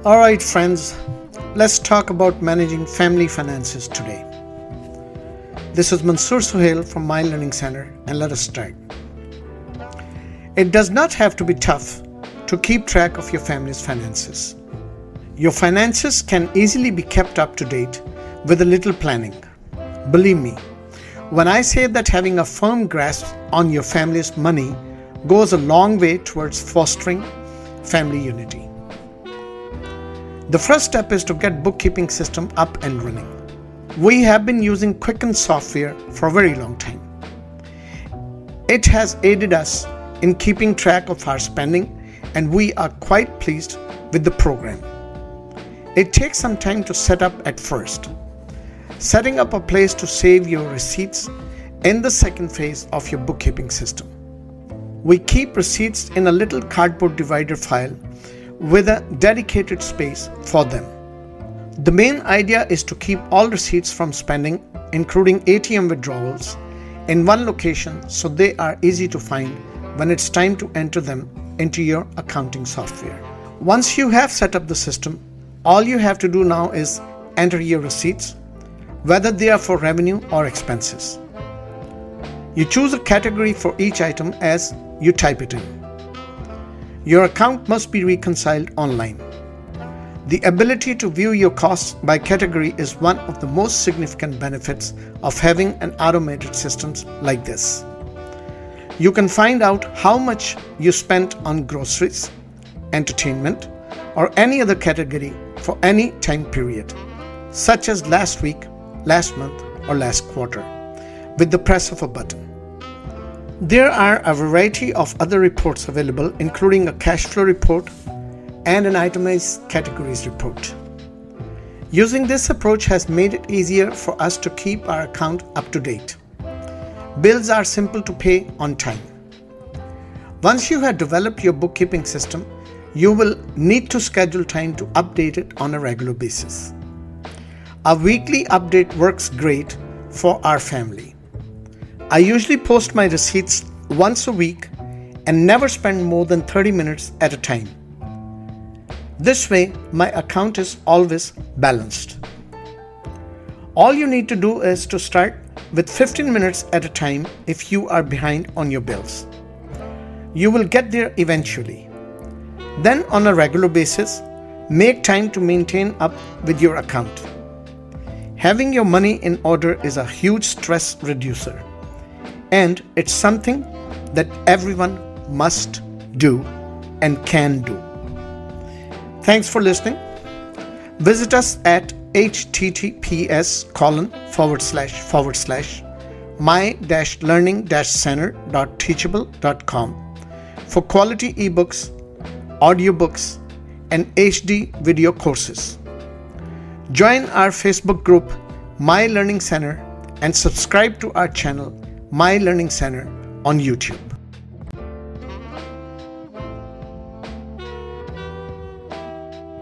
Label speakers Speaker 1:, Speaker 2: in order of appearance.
Speaker 1: Alright friends, let's talk about managing family finances today. This is Mansoor Suhail from My Learning Center, and let us start. It does not have to be tough to keep track of your family's finances. Your finances can easily be kept up to date with a little planning. Believe me, when I say that having a firm grasp on your family's money goes a long way towards fostering family unity. The first step is to get bookkeeping system up and running. We have been using Quicken software for a very long time. It has aided us in keeping track of our spending, and we are quite pleased with the program. It takes some time to set up at first. Setting up a place to save your receipts in the second phase of your bookkeeping system. We keep receipts in a little cardboard divider file with a dedicated space for them. The main idea is to keep all receipts from spending, including ATM withdrawals, in one location so they are easy to find when it's time to enter them into your accounting software. Once you have set up the system, all you have to do now is enter your receipts, whether they are for revenue or expenses. You choose a category for each item as you type it in. Your account must be reconciled online. The ability to view your costs by category is one of the most significant benefits of having an automated system like this. You can find out how much you spent on groceries, entertainment, or any other category for any time period, such as last week, last month, or last quarter, with the press of a button. There are a variety of other reports available, including a cash flow report and an itemized categories report. Using this approach has made it easier for us to keep our account up to date. Bills are simple to pay on time. Once you have developed your bookkeeping system, you will need to schedule time to update it on a regular basis. A weekly update works great for our family. I usually post my receipts once a week and never spend more than 30 minutes at a time. This way, my account is always balanced. All you need to do is to start with 15 minutes at a time if you are behind on your bills. You will get there eventually. Then, on a regular basis, make time to maintain up with your account. Having your money in order is a huge stress reducer, and it's something that everyone must do and can do. Thanks for listening. Visit us at https://my-learning-center.teachable.com for quality ebooks, audiobooks, and HD video courses. Join our Facebook group, My Learning Center, and subscribe to our channel, My Learning Center, on YouTube.